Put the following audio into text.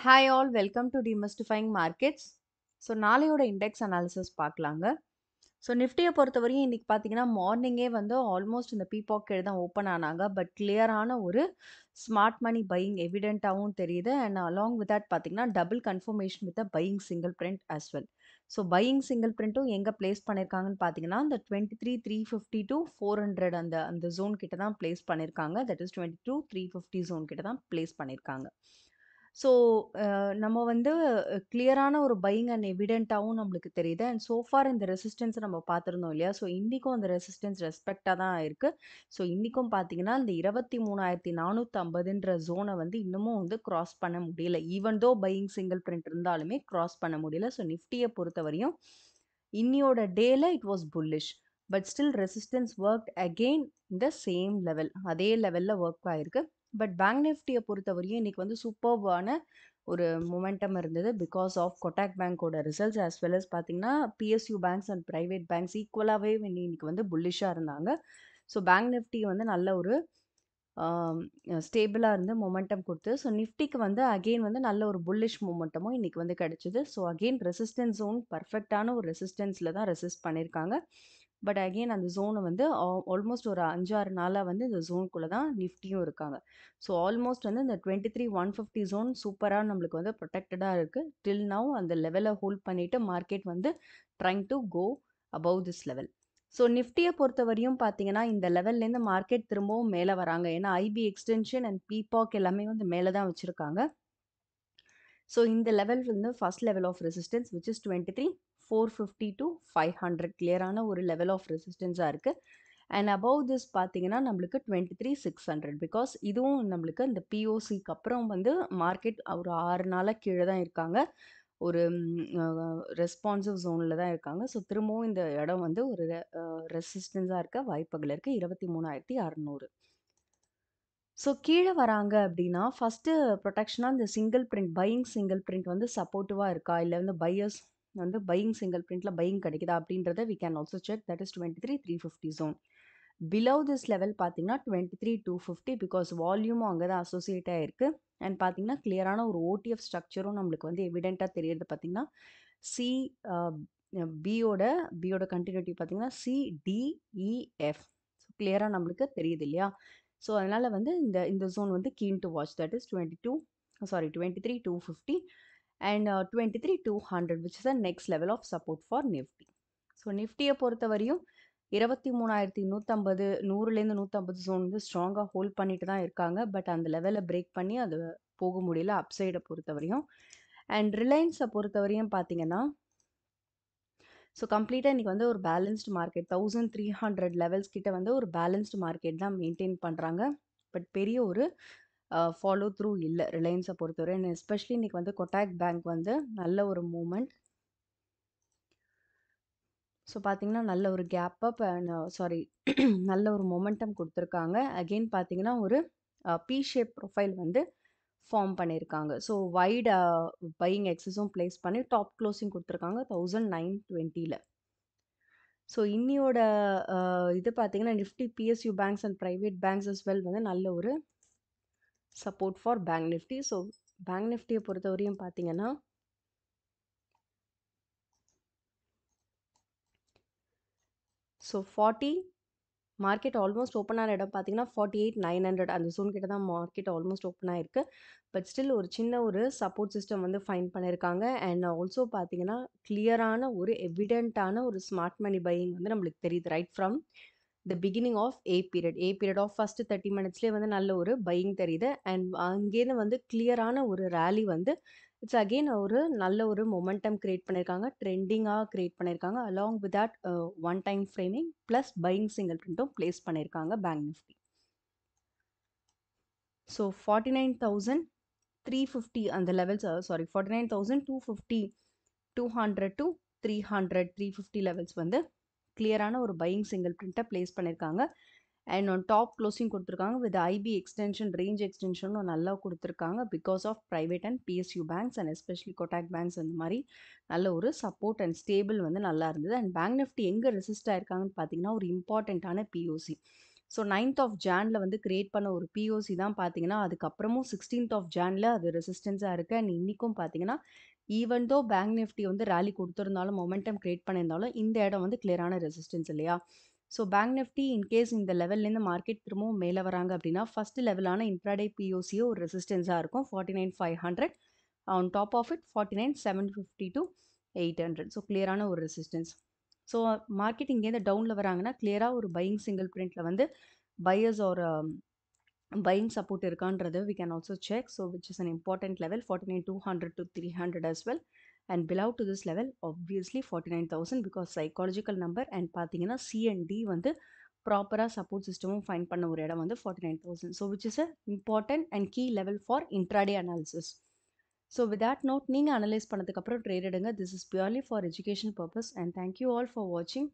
Hi all, welcome to Demystifying Markets. So நாளையோட index analysis பார்க்கலாங்க. So நிஃப்டியை பொறுத்தவரையும் இன்னைக்கு பார்த்தீங்கன்னா மார்னிங்கே வந்து ஆல்மோஸ்ட் இந்த பீபாக் கீழே தான் ஓப்பன் ஆனாங்க. பட் கிளியரான ஒரு ஸ்மார்ட் மணி பையிங் எவிடென்ட்டாகவும் தெரியுது. அண்ட் அலாங் வித் தட் பார்த்தீங்கன்னா double confirmation with buying single print as well. So buying single பிரிண்ட்டும் எங்கே பிளேஸ் பண்ணியிருக்காங்கன்னு பார்த்தீங்கன்னா இந்த 23,350 to 400 அந்த ஜோன் கிட்ட தான் பிளேஸ் பண்ணியிருக்காங்க. தட் இஸ் 22,350 ஜோன் கிட்ட தான் பிளேஸ் பண்ணியிருக்காங்க. ஸோ நம்ம வந்து கிளியரான ஒரு பையிங் அண்ட் எவிடென்ட்டாவும் நம்மளுக்கு தெரியுது. அண்ட் சோ ஃபார் இந்த ரெசிஸ்டன்ஸை நம்ம பார்த்துருந்தோம் இல்லையா? ஸோ இன்னிக்கும் அந்த ரெசிஸ்டன்ஸ் ரெஸ்பெக்டாக தான் இருக்கு. ஸோ இன்னிக்கும் பார்த்தீங்கன்னா, இந்த 23,450ன்ற ஜோனை வந்து இன்னமும் வந்து கிராஸ் பண்ண முடியல. Even though buying single print இருந்தாலுமே கிராஸ் பண்ண முடியல. ஸோ நிஃப்டியை பொறுத்தவரையும் இன்னியோட டேல it was bullish. But still resistance work again இந்த சேம் லெவல். அதே லெவலில் ஒர்க் ஆயிருக்கு. பட் பேங்க் நிஃப்டியை பொறுத்தவரையும் இன்னைக்கு வந்து சூப்பர்வான ஒரு மொமெண்டம் இருந்தது பிகாஸ் ஆஃப் கொட்டாக் பேங்கோட ரிசல்ட்ஸ் as well as பார்த்தீங்கன்னா PSU banks and private banks ஈக்குவலாகவே இன்னைக்கு வந்து புல்லிஷாக இருந்தாங்க. ஸோ பேங்க் நிஃப்டி வந்து நல்ல ஒரு ஸ்டேபிளாக இருந்து மொமெண்டம் கொடுத்து, ஸோ நிஃப்டிக்கு வந்து அகெயின் வந்து நல்ல ஒரு புல்லிஷ் மொமெண்டமும் இன்னைக்கு வந்து கிடைச்சிது. ஸோ அகெயின் ரெசிஸ்டன்ஸ் ஜோன் பர்ஃபெக்டான ஒரு ரெசிஸ்டன்ஸில் தான் ரெசிஸ்ட் பண்ணியிருக்காங்க. பட் அகெயின் அந்த ஜோனை வந்து ஆல்மோஸ்ட் ஒரு 5-6 நாளாக வந்து இந்த ஜோனுக்குள்ளே தான் நிஃப்டியும் இருக்காங்க. ஸோ ஆல்மோஸ்ட் வந்து இந்த 23,150 ஜோன் சூப்பராக நம்மளுக்கு வந்து ப்ரொடெக்டடாக இருக்குது. டில் நவ் அந்த லெவலை ஹோல்ட் பண்ணிவிட்டு மார்க்கெட் வந்து trying to go above this level. So நிஃப்டியை பொறுத்தவரையும் பார்த்தீங்கன்னா இந்த லெவல்லேருந்து மார்க்கெட் திரும்பவும் மேலே வராங்க. ஏன்னா ஐபி எக்ஸ்டென்ஷன் அண்ட் பீபாக் எல்லாமே வந்து மேலே தான் வச்சுருக்காங்க. ஸோ இந்த லெவல் வந்து first level of resistance which is 23,450 to 500 கிளியரான ஒரு லெவல் ஆஃப் ரெசிஸ்டன்ஸாக இருக்குது. அண்ட் அபவ் திஸ் பார்த்தீங்கன்னா நம்மளுக்கு 23,600 பிகாஸ் இதுவும் நம்மளுக்கு இந்த பிஓசிக்கு அப்புறம் வந்து மார்க்கெட் ஒரு 6 நாளாக கீழே தான் இருக்காங்க. ஒரு ரெஸ்பான்சிவ் ஜோனில் தான் இருக்காங்க. ஸோ திரும்பவும் இந்த இடம் வந்து ஒரு ரெசிஸ்டன்ஸாக இருக்க வாய்ப்புகள் இருக்குது. 23,600. ஸோ கீழே வராங்க அப்படின்னா ஃபஸ்ட்டு ப்ரொடெக்ஷனாக இந்த single print buying single print வந்து சப்போர்ட்டிவாக இருக்கா, இல்லை வந்து பையர்ஸ் வந்து பையிங் சிங்கிள் பிரிண்ட்டில் பையிங் கிடைக்குதா அப்படின்றத we can also check. That is 23,350 zone. Below this level பார்த்தீங்கன்னா 23,250 பிகாஸ் வால்யூமும் அங்கே தான் அசோசியேட் ஆகிருக்கு. அண்ட் பார்த்தீங்கன்னா கிளியரான ஒரு ஓடிஎஃப் ஸ்ட்ரக்சரும் நம்மளுக்கு வந்து எவிடெண்ட்டாக தெரியுது. பார்த்தீங்கன்னா சி பியோட கண்டினியூட்டி பார்த்தீங்கன்னா சிடிஇஎஃப். ஸோ கிளியராக நம்மளுக்கு தெரியுது இல்லையா? ஸோ அதனால் வந்து இந்த ஜோன் வந்து keen to watch. That is 23,250 and 23,200 which is the next level of support for Nifty. So நிஃப்டியை பொறுத்தவரையும் 23,150 100லேருந்து 150 ஜோன் வந்து ஸ்ட்ராங்காக ஹோல்ட் பண்ணிட்டு தான் இருக்காங்க. பட் அந்த லெவலை பிரேக் பண்ணி அது போக முடியல அப்சைடை பொறுத்தவரையும். அண்ட் ரிலையன்ஸை பொறுத்தவரையும் பார்த்தீங்கன்னா ஸோ கம்ப்ளீட்டாக இன்றைக்கி வந்து ஒரு பேலன்ஸ்டு மார்க்கெட் 1,300 லெவல்ஸ் கிட்ட வந்து ஒரு பேலன்ஸ்டு மார்க்கெட் தான் மெயின்டைன் பண்ணுறாங்க. பட் பெரிய ஒரு ஃபாலோ த்ரூ இல்லை ரிலையன்ஸை பொறுத்தவரை. எஸ்பெஷலி இன்றைக்கி வந்து கொட்டாக் பேங்க் வந்து நல்ல ஒரு மூமெண்ட். ஸோ பார்த்தீங்கன்னா நல்ல ஒரு கேப் அப் சாரி நல்ல ஒரு மொமெண்டம் கொடுத்துருக்காங்க. அகெயின் பார்த்தீங்கன்னா ஒரு பி ஷேப் ப்ரொஃபைல் வந்து ஃபார்ம் பண்ணியிருக்காங்க. ஸோ வைட் பையிங் எக்ஸஸும் ப்ளேஸ் பண்ணி டாப் க்ளோசிங் கொடுத்துருக்காங்க 1,920ல். ஸோ இன்னியோட இது பார்த்தீங்கன்னா Nifty PSU banks and private banks as well வந்து நல்ல ஒரு support for bank Nifty. So bank நிஃப்டியை பொறுத்தவரையும் பார்த்தீங்கன்னா ஸோ 40 மார்க்கெட் ஆல்மோஸ்ட் ஓப்பன் ஆன இடம் பார்த்தீங்கன்னா 48,900 அந்த ஜோன் கிட்ட தான் மார்க்கெட் ஆல்மோஸ்ட் ஓப்பன் ஆயிருக்கு. பட் ஸ்டில் ஒரு சின்ன ஒரு சப்போர்ட் சிஸ்டம் வந்து ஃபைண்ட் பண்ணியிருக்காங்க. அண்ட் ஆல்சோ பார்த்தீங்கன்னா கிளியரான ஒரு எவிடென்ட்டான ஒரு ஸ்மார்ட் மணி பையிங் வந்து நம்மளுக்கு தெரியுது right from the beginning of a period of first 30 மினிட்ஸ்லேயே வந்து நல்ல ஒரு பையிங் தெரியுது. அண்ட் அங்கேருந்து வந்து கிளியரான ஒரு ரேலி வந்து இட்ஸ் அகெயின் ஒரு நல்ல ஒரு மொமெண்டம் கிரியேட் பண்ணியிருக்காங்க. ட்ரெண்டிங்காக கிரியேட் பண்ணியிருக்காங்க. Along with that one time framing plus buying single பிரிண்ட்டும் ப்ளேஸ் பண்ணியிருக்காங்க பேங்க் நிஃப்டி. ஸோ 49,350 அந்த லெவல்ஸ் 49,250 200 to 300 350 லெவல்ஸ் வந்து கிளியரான ஒரு பையிங் சிங்கிள் பிரிண்ட்டை ப்ளேஸ் பண்ணியிருக்காங்க. அண்ட் ஒன் டாப் க்ளோசிங் கொடுத்துருக்காங்க வித் ஐபி எக்ஸ்டென்ஷன் ரேஞ்ச் எக்ஸ்டென்ஷனும் நல்லா கொடுத்துருக்காங்க because of private and PSU banks and especially Kotak banks அந்த மாதிரி நல்ல ஒரு சப்போர்ட் அண்ட் ஸ்டேபிள் வந்து நல்லா இருந்தது. அண்ட் பேங்க் நிஃப்டி எங்கே ரெசிஸ்ட் ஆயிருக்காங்கன்னு பார்த்தீங்கன்னா ஒரு இம்பார்ட்டண்ட்டான பிஓசி ஸோ 9th ஆஃப் ஜான்ல வந்து கிரியேட் பண்ண ஒரு பிஓசி தான் பார்த்தீங்கன்னா, அதுக்கப்புறமும் 16th ஆஃப் ஜான்ல அது ரெசிஸ்டன்ஸா இருக்கு. அண்ட் இன்னிக்கும் பார்த்தீங்கன்னா, ஈவன் தோ பேங்க் நிஃப்டி வந்து ராலி குடுத்திருந்தாலும், மொமெண்டம் கிரியேட் பண்ணியிருந்தாலும், இந்த இடம் வந்து கிளியரான ரெசிஸ்டன்ஸ் இல்லையா? ஸோ பேங்க் நிஃப்டி இன்கேஸ் இந்த லெவல்லேருந்து மார்க்கெட் திரும்பவும் மேல வராங்க அப்படின்னா, ஃபர்ஸ்ட் லெவலான இன்ட்ராடே பிஓசியோ ஒரு ரெசிஸ்டன்ஸா இருக்கும். 49,500 on top of it 49,750 to 800. So கிளியரான ஒரு ரெசிஸ்டன்ஸ். ஸோ மார்க்கெட் இங்கேருந்து டவுன்ல வராங்கன்னா, கிளியரா ஒரு பையிங் சிங்கிள் பிரிண்ட்ல வந்து பையர்ஸ் ஒரு buying support irukandrathu we can also check. So which is an important level 49,200 to 300 as well, and below to this level obviously 49,000 because psychological number. And பாத்தீங்கன்னா C and D வந்து ப்ராப்பராக support சிஸ்டமும் fine பண்ண ஒரு இடம் வந்து 49,000. So which is a important and key level for intraday analysis. So with that note நீங்கள் analyse பண்ணதுக்கப்புறம் trade எடுங்க. This is purely for education purpose. And thank you all for வாட்சிங்.